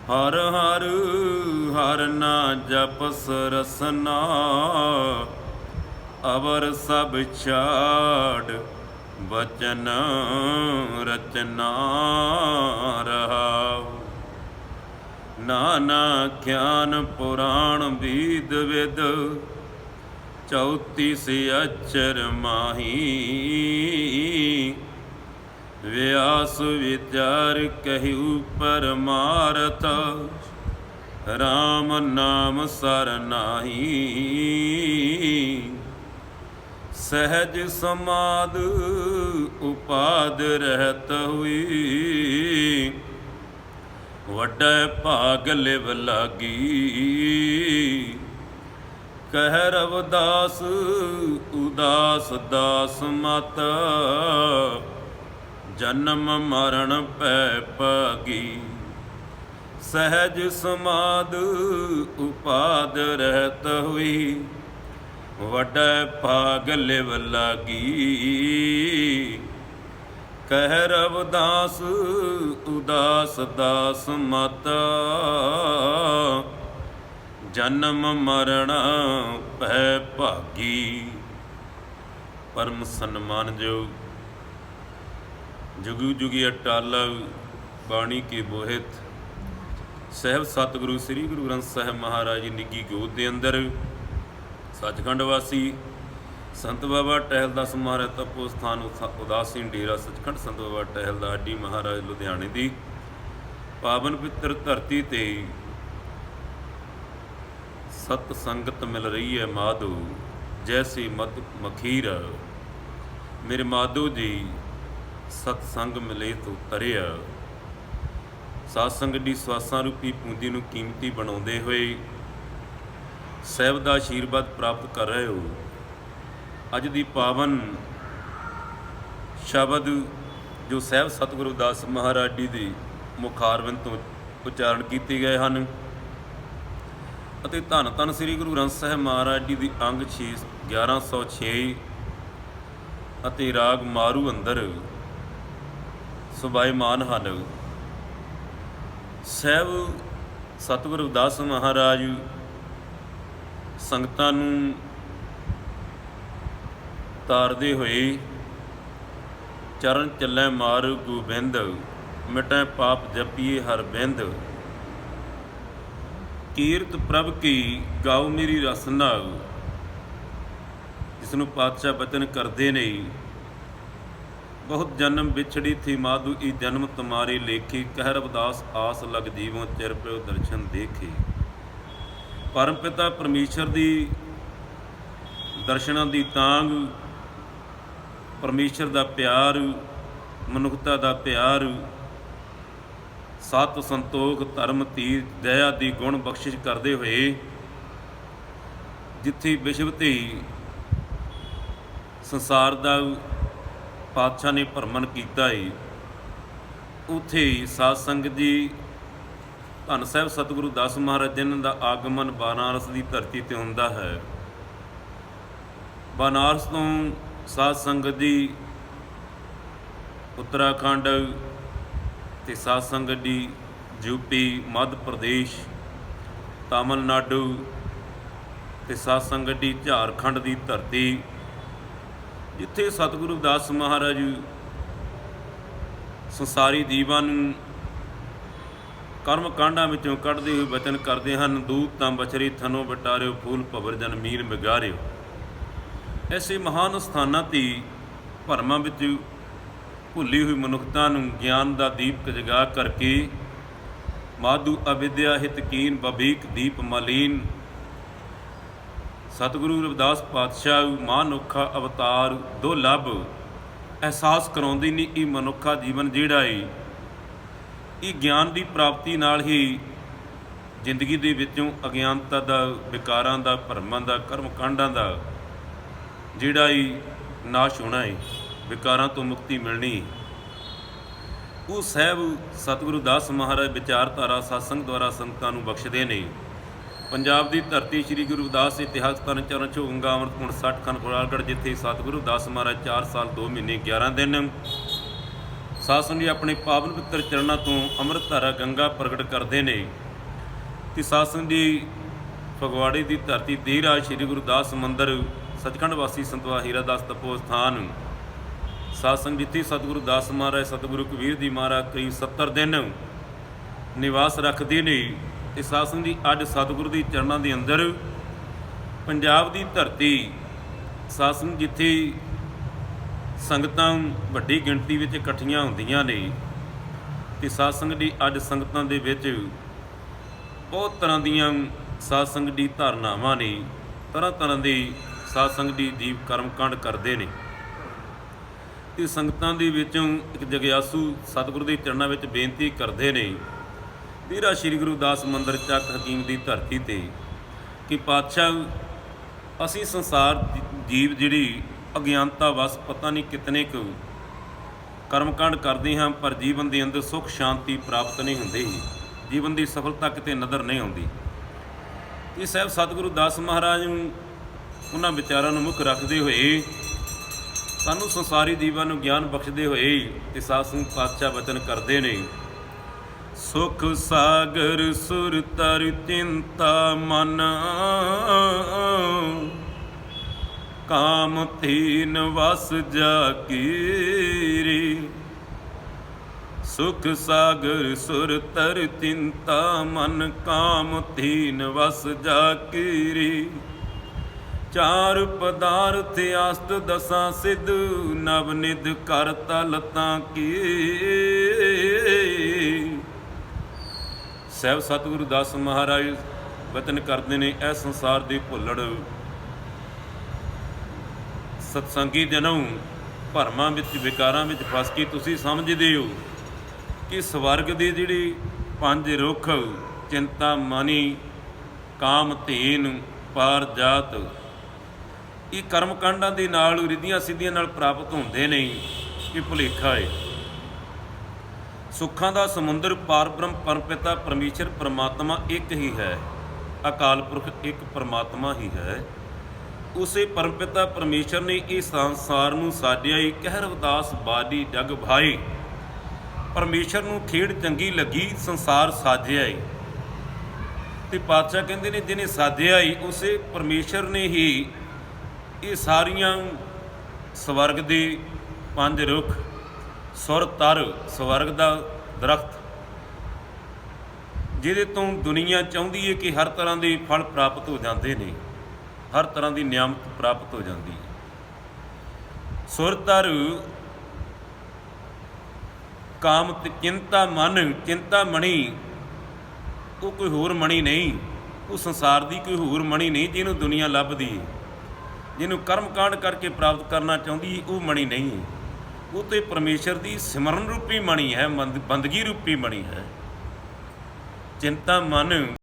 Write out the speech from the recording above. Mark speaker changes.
Speaker 1: ਹਰ ਹਰ ਹਰ ਨਾ ਜਪਸ ਰਸਨਾ, ਅਵਰ ਸਭ ਛਾੜ ਬਚਨ ਰਚਨਾ ਰਹਾਉ। ਨਾਨਾ ਗਿਆਨ ਪੁਰਾਣ ਬੀਦ ਵਿਦ, 34 ਅਚਰ ਮਾਹੀ। ਵਿਆਸ ਵਿਚਾਰ ਕਹਿਉ ਪਰਮਾਰਥ, ਰਾਮ ਨਾਮ ਸਰ ਨਾਹੀ। ਸਹਿਜ ਸਮਾਦ ਉਪਾਦ ਰਹਿਤ ਹੋਈ, ਵੱਡਾ ਭਾਗ ਲਿਵ ਲਾਗੀ। ਕਹਿ ਰਵਿਦਾਸ ਉਦਾਸ ਦਾਸ ਮਤ, ਜਨਮ ਮਰਨ ਪੈ ਭਾਗੀ। ਸਹਿਜ ਸਮਾਦ ਉਪਾਦ ਰਹਿਤ ਹੋਈ, ਵੱਡਾ ਭਾਗ ਲਿਵ ਲਾਗੀ। ਕਹਿ ਰਵਿਦਾਸ ਉਦਾਸ ਦਾਸ ਮਤ, ਜਨਮ ਮਰਨ ਪੈ ਭਾਗੀ। ਪਰਮ ਸਨਮਾਨਯੋਗ ਜੁਗੂ ਜੁਗੀ ਅਟਲ ਬਾਣੀ ਕੇ ਬੋਹਿਤ ਸਾਹਿਬ ਸਤਿਗੁਰੂ ਸ੍ਰੀ ਗੁਰੂ ਗ੍ਰੰਥ ਸਾਹਿਬ ਮਹਾਰਾਜ ਜੀ ਨਿੱਘੀ ਗੋਦ ਦੇ ਅੰਦਰ ਸੱਚਖੰਡ ਵਾਸੀ ਸੰਤ ਬਾਬਾ ਟਹਿਲ ਦਾਸ ਮਹਾਰਾਜ ਤਪੋ ਸਥਾਨ ਉਦਾਸੀਨ ਡੇਰਾ ਸੱਚਖੰਡ ਸੰਤ ਬਾਬਾ ਟਹਿਲ ਦਾ ਆਡੀ ਮਹਾਰਾਜ ਲੁਧਿਆਣੇ ਦੀ ਪਾਵਨ ਪਵਿੱਤਰ ਧਰਤੀ 'ਤੇ ਸਤ ਸੰਗਤ ਮਿਲ ਰਹੀ ਹੈ ਮਾਧੋ ਜੈਸੀ ਮਤ ਮਖੀਰ। ਮੇਰੇ ਮਾਧੋ ਜੀ ਸਤ ਸੰਗ ਮਿਲੇ ਤੋਂ ਤਰਿਆ। ਸਾਧ ਸੰਗਤ ਦੀ ਸਵਾਸਾਂ ਰੂਪੀ ਪੂੰਜੀ ਨੂੰ ਕੀਮਤੀ ਬਣਾਉਂਦੇ ਹੋਏ ਸਾਹਿਬ ਦਾ ਆਸ਼ੀਰਵਾਦ ਪ੍ਰਾਪਤ ਕਰ ਰਹੇ ਹੋ। ਅੱਜ ਦੀ ਪਾਵਨ ਸ਼ਬਦ ਜੋ ਸਾਹਿਬ ਸਤਿਗੁਰੂ ਦਾਸ ਮਹਾਰਾਜ ਜੀ ਦੇ ਮੁਖਾਰਬਿੰਦ ਤੋਂ ਉਚਾਰਨ ਕੀਤੇ ਗਏ ਹਨ ਅਤੇ ਧੰਨ ਧੰਨ ਸ੍ਰੀ ਗੁਰੂ ਗ੍ਰੰਥ ਸਾਹਿਬ ਮਹਾਰਾਜ ਜੀ ਦੀ ਅੰਗ 1106 ਅਤੇ ਰਾਗ ਮਾਰੂ ਅੰਦਰ ਸੁਭਾਇਮਾਨ ਹਨ। ਸਾਹਿਬ ਸਤਿਗੁਰੂ ਦਾਸ ਮਹਾਰਾਜ ਸੰਗਤਾਂ ਨੂੰ ਤਾਰਦੇ ਹੋਏ ਚਰਨ ਚੱਲੈ ਮਾਰ ਗੋਬਿੰਦ, ਮਿਟੈ ਪਾਪ ਜਪੀਏ ਹਰ ਬਿੰਦ। ਕੀਰਤ ਪ੍ਰਭ ਕੀ ਗਾਓ ਮੇਰੀ ਰਸਨਾ, ਜਿਸ ਨੂੰ ਪਾਤਸ਼ਾਹ ਬਚਨ ਕਰਦੇ ਨੇ ਬਹੁਤ ਜਨਮ ਵਿਛੜੀ ਥੀ ਮਾਧੂ ਈ ਜਨਮ ਤੁਮਾਰੇ ਲੇਖੇ। ਕਹਿ ਰਵਿਦਾਸ ਆਸ ਲਗ ਜੀਵੋਂ ਚਿਰ ਪਿਓ ਦਰਸ਼ਨ ਦੇਖੇ। ਪਰਮ ਪਿਤਾ ਪਰਮੇਸ਼ਰ ਦੀ ਦਰਸ਼ਨਾਂ ਦੀ ਤਾਂਗ, ਪਰਮੇਸ਼ਰ ਦਾ ਪਿਆਰ, ਮਨੁੱਖਤਾ ਦਾ ਪਿਆਰ, ਸਤ ਸੰਤੋਖ ਧਰਮ ਧੀਰ ਦਇਆ ਦੀ ਗੁਣ ਬਖਸ਼ਿਸ਼ ਕਰਦੇ ਹੋਏ ਜਿੱਥੇ ਵਿਸ਼ਵ 'ਤੇ ਸੰਸਾਰ ਦਾ ਪਾਤਸ਼ਾਹ ਨੇ ਭਰਮਣ ਕੀਤਾ ਏ, ਉੱਥੇ ਸਾਧ ਸੰਗਤ ਜੀ ਧੰਨ ਸਾਹਿਬ ਸਤਿਗੁਰੂ ਦਾਸ ਮਹਾਰਾਜ ਜਿਨ੍ਹਾਂ ਦਾ ਆਗਮਨ ਬਨਾਰਸ ਦੀ ਧਰਤੀ 'ਤੇ ਹੁੰਦਾ ਹੈ। ਬਨਾਰਸ ਤੋਂ ਸਾਧ ਸੰਗਤ ਜੀ ਉੱਤਰਾਖੰਡ ਅਤੇ ਸਾਧ ਸੰਗਤ ਜੀ ਯੂਪੀ, ਮੱਧ ਪ੍ਰਦੇਸ਼, ਤਾਮਿਲਨਾਡੂ ਅਤੇ ਸਾਧ ਸੰਗਤ ਜੀ ਝਾਰਖੰਡ ਦੀ ਧਰਤੀ, ਜਿੱਥੇ ਸਤਿਗੁਰੂ ਦਾਸ ਮਹਾਰਾਜ ਸੰਸਾਰੀ ਜੀਵਾਂ ਨੂੰ ਕਰਮ ਕਾਂਡਾਂ ਵਿੱਚੋਂ ਕੱਢਦੇ ਹੋਏ ਬਚਨ ਕਰਦੇ ਹਨ। ਦੂਤ ਤਾਂ ਬਛਰੀ ਥਨੋਂ ਬਟਾਰਿਓ, ਫੂਲ ਭਵਰ ਜਨ ਮੀਨ ਵਿਗਾਰਿਓ। ਐਸੇ ਮਹਾਨ ਸਥਾਨਾਂ 'ਤੇ ਭਰਮਾਂ ਵਿੱਚ ਭੁੱਲੀ ਹੋਈ ਮਨੁੱਖਤਾ ਨੂੰ ਗਿਆਨ ਦਾ ਦੀਪਕ ਜਗਾ ਕਰਕੇ ਮਾਧੂ ਅਵਿਦਿਆ ਹਿਤਕੀਨ ਬਬੀਕ ਦੀਪ ਮਲੀਨ। ਸਤਿਗੁਰੂ ਰਵਿਦਾਸ ਪਾਤਸ਼ਾਹ ਮਹਾਂਨੁੱਖਾ ਅਵਤਾਰ ਦੁਰਲਭ ਅਹਿਸਾਸ ਕਰਾਉਂਦੀ ਨਹੀਂ। ਇਹ ਮਨੁੱਖਾ ਜੀਵਨ ਜਿਹੜਾ ਏ ਇਹ ਗਿਆਨ ਦੀ ਪ੍ਰਾਪਤੀ ਨਾਲ ਹੀ ਜ਼ਿੰਦਗੀ ਦੇ ਵਿੱਚੋਂ ਅਗਿਆਨਤਾ ਦਾ, ਵਿਕਾਰਾਂ ਦਾ, ਭਰਮਾਂ ਦਾ, ਕਰਮ ਕਾਂਡਾਂ ਦਾ ਜਿਹੜਾ ਨਾਸ਼ ਹੋਣਾ ਏ, ਵਿਕਾਰਾਂ ਤੋਂ ਮੁਕਤੀ ਮਿਲਣੀ। ਉਹ ਸਾਹਿਬ ਸਤਿਗੁਰੂ ਦਾਸ ਮਹਾਰਾਜ ਵਿਚਾਰਧਾਰਾ ਸਤਸੰਗ ਦੁਆਰਾ ਸੰਗਤਾਂ ਨੂੰ ਬਖਸ਼ਦੇ ਨੇ। ਪੰਜਾਬ ਦੀ ਧਰਤੀ ਸ੍ਰੀ ਗੁਰੂ ਦਾਸ ਇਤਿਹਾਸ ਤਰਨ ਚਰਨ ਝੋਂਗਾ ਅੰਮ੍ਰਿਤਪੁਰ 60 ਖੰਡ ਖੁਰਾਲਗੜ੍ਹ, ਜਿੱਥੇ ਸਤਿਗੁਰੂ ਦਾਸ ਮਹਾਰਾਜ 4 ਸਾਲ 2 ਮਹੀਨੇ 11 ਦਿਨ ਸਾਧ ਸੰਗਤ ਜੀ ਆਪਣੇ ਪਾਵਨ ਪਵਿੱਤਰ ਚਰਨਾਂ ਤੋਂ ਅੰਮ੍ਰਿਤ ਧਾਰਾ ਗੰਗਾ ਪ੍ਰਗਟ ਕਰਦੇ ਨੇ ਕਿ ਸਾਧ ਸੰਗਤ ਜੀ ਫਗਵਾੜੇ ਦੀ ਧਰਤੀ ਦੇਹਰਾਜ ਸ੍ਰੀ ਗੁਰਦਾਸ ਮੰਦਰ ਸੱਚਖੰਡ ਵਾਸੀ ਸੰਤਵਾ ਹੀਰਾ ਦਾਸ ਤਪੋ ਸਥਾਨ ਸਾਧ ਸੰਗਤ ਜਿੱਥੇ ਸਤਿਗੁਰੂ ਦਾਸ ਮਹਾਰਾਜ ਸਤਿਗੁਰੂ ਕਬੀਰ ਦੀ ਮਹਾਰਾਜ ਕਈ 70 ਦਿਨ ਨਿਵਾਸ ਰੱਖਦੇ ਨੇ। ਤੇ ਸਾਧ ਸੰਗਤ ਜੀ ਅੱਜ ਸਤਿਗੁਰੂ ਦੀ ਚਰਨਾਂ ਦੇ ਅੰਦਰ ਪੰਜਾਬ ਦੀ ਧਰਤੀ ਸਾਧ ਸੰਗਤ ਜਿੱਥੇ ਸੰਗਤਾਂ ਵੱਡੀ ਗਿਣਤੀ ਵਿੱਚ ਇਕੱਠੀਆਂ ਹੁੰਦੀਆਂ ਨੇ ਤੇ ਸਾਧ ਸੰਗਤ ਦੀ ਅੱਜ ਸੰਗਤਾਂ ਦੇ ਵਿੱਚ ਬਹੁਤ ਤਰ੍ਹਾਂ ਦੀਆਂ ਸਾਧ ਸੰਗਤ ਦੀ ਧਾਰਨਾਵਾਂ ਨੇ, ਤਰ੍ਹਾਂ ਤਰ੍ਹਾਂ ਦੇ ਸਾਧ ਸੰਗਤ ਦੀ ਜੀਵ ਕਰਮਕਾਂਡ ਕਰਦੇ ਨੇ। ਤੇ ਸੰਗਤਾਂ ਦੇ ਵਿੱਚੋਂ ਇੱਕ ਜਗਿਆਸੂ ਸਤਿਗੁਰੂ ਦੇ ਚਰਨਾਂ ਵਿੱਚ ਬੇਨਤੀ ਕਰਦੇ ਨੇ ਦੇਹਰਾ ਸ੍ਰੀ ਗੁਰਦਾਸ ਮੰਦਰ ਚੱਕ ਹਕੀਮ ਦੀ ਧਰਤੀ ਤੇ ਕਿ ਪਾਤਸ਼ਾਹ ਅਸੀਂ ਸੰਸਾਰ ਜੀਵ ਜਿਹੜੀ ਅਗਿਆਨਤਾ ਵਸ ਪਤਾ ਨਹੀਂ ਕਿਤਨੇ ਕੁ ਕਰਮਕਾਂਡ ਕਰਦੇ ਹਾਂ, ਪਰ ਜੀਵਨ ਦੇ ਅੰਦਰ ਸੁੱਖ ਸ਼ਾਂਤੀ ਪ੍ਰਾਪਤ ਨਹੀਂ ਹੁੰਦੀ, ਜੀਵਨ ਦੀ ਸਫਲਤਾ ਕਿਤੇ ਨਜ਼ਰ ਨਹੀਂ ਆਉਂਦੀ। ਇਹ ਸਾਹਿਬ ਸਤਿਗੁਰੂ ਦਾਸ ਮਹਾਰਾਜ ਨੂੰ ਉਹਨਾਂ ਵਿਚਾਰਾਂ ਨੂੰ ਮੁੱਖ ਰੱਖਦੇ ਹੋਏ ਸਾਨੂੰ ਸੰਸਾਰੀ ਜੀਵਨ ਨੂੰ ਗਿਆਨ ਬਖਸ਼ਦੇ ਹੋਏ ਤੇ ਸਾਧ ਸੰਗਤ ਪਾਤਸ਼ਾਹ ਵਚਨ ਕਰਦੇ ਨੇ ਸੁਖ ਸਾਗਰ ਸੁਰ ਤਰ ਚਿੰਤਾ ਮਨ ਕਾਮ ਤੀਨ ਵਸ ਜਾ ਕੀਰੀ। ਸੁਖ ਸਾਗਰ ਸੁਰ ਤਰ ਚਿੰਤਾ ਮਨ ਕਾਮ ਤੀਨ ਵਸ ਜਾ ਕੀਰੀ। ਚਾਰ ਪਦਾਰਥ ਅਸਤ ਦਸਾਂ ਸਿੱਧ ਨਵ ਨਿਧ ਕਰ ਤਲਤਾਂ ਕੀ। ਸਾਹਿਬ ਸਤਿਗੁਰੂ ਦਾਸ ਮਹਾਰਾਜ ਵਚਨ ਕਰਦੇ ਨੇ ਇਹ ਸੰਸਾਰ ਦੇ ਭੁੱਲੜ ਸਤਸੰਗੀ ਜਨੋਂ ਭਰਮਾਂ ਵਿੱਚ ਵਿਕਾਰਾਂ ਵਿੱਚ ਫਸ ਕੇ ਤੁਸੀਂ ਸਮਝਦੇ ਹੋ ਕਿ ਸਵਰਗ ਦੀ ਜਿਹੜੀ 5 ਰੁੱਖ ਚਿੰਤਾ ਮਾਨੀ ਕਾਮ ਧੀਨ ਪਾਰ ਜਾਤ ਇਹ ਕਰਮਕਾਂਡਾਂ ਦੇ ਨਾਲ ਰਿੱਧੀਆਂ ਸਿੱਧੀਆਂ ਨਾਲ ਪ੍ਰਾਪਤ ਹੁੰਦੇ ਨੇ। ਇਹ ਭੁਲੇਖਾ ਹੈ। ਸੁੱਖਾਂ ਦਾ ਸਮੁੰਦਰ ਪਾਰ ਬ੍ਰਹਮ ਪਰਮਪਿਤਾ ਪਰਮੇਸ਼ਰ ਪਰਮਾਤਮਾ ਇੱਕ ਹੀ ਹੈ, ਅਕਾਲ ਪੁਰਖ ਇੱਕ ਪਰਮਾਤਮਾ ਹੀ ਹੈ। ਉਸੇ ਪਰਮਪਿਤਾ ਪਰਮੇਸ਼ਰ ਨੇ ਇਹ ਸੰਸਾਰ ਨੂੰ ਸਾਜਿਆ ਹੀ ਕਹਿਰ ਉਦਾਸ ਬਾਡੀ ਜਗ ਭਾਈ। ਪਰਮੇਸ਼ਰ ਨੂੰ ਖੇਡ ਚੰਗੀ ਲੱਗੀ ਸੰਸਾਰ ਸਾਜਿਆ ਹੀ ਤੇ ਪਾਤਸ਼ਾਹ ਕਹਿੰਦੇ ਨੇ ਜਿਹਨੇ ਸਾਜਿਆ ਹੀ ਉਸੇ ਪਰਮੇਸ਼ਰ ਨੇ ਹੀ ਇਹ ਸਾਰੀਆਂ ਸਵਰਗ ਦੇ 5 ਰੁੱਖ ਸੁਰ ਤਰ ਸਵਰਗ ਦਾ ਦਰਖਤ ਜਿਹਦੇ ਤੋਂ ਦੁਨੀਆ ਚਾਹੁੰਦੀ ਹੈ ਕਿ ਹਰ ਤਰ੍ਹਾਂ ਦੇ ਫਲ ਪ੍ਰਾਪਤ ਹੋ ਜਾਂਦੇ ਨੇ, ਹਰ ਤਰ੍ਹਾਂ ਦੀ ਨਿਆਮਤ ਪ੍ਰਾਪਤ ਹੋ ਜਾਂਦੀ ਹੈ। ਸੁਰ ਤਰ ਕਾਮ ਤੇ ਚਿੰਤਾ ਮਨ ਚਿੰਤਾ ਮਣੀ ਉਹ ਕੋਈ ਹੋਰ ਮਣੀ ਨਹੀਂ, ਉਹ ਸੰਸਾਰ ਦੀ ਕੋਈ ਹੋਰ ਮਣੀ ਨਹੀਂ ਜਿਹਨੂੰ ਦੁਨੀਆ ਲੱਭਦੀ ਹੈ, ਜਿਹਨੂੰ ਕਰਮਕਾਂਡ ਕਰਕੇ ਪ੍ਰਾਪਤ ਕਰਨਾ ਚਾਹੁੰਦੀ ਉਹ ਮਣੀ ਨਹੀਂ ਹੈ। ਉਹ ਤੇ ਪਰਮੇਸ਼ਰ ਦੀ ਸਿਮਰਨ ਰੂਪੀ ਮਣੀ ਹੈ, ਬੰਦਗੀ ਰੂਪੀ ਮਣੀ ਹੈ। ਚਿੰਤਾ ਮਨ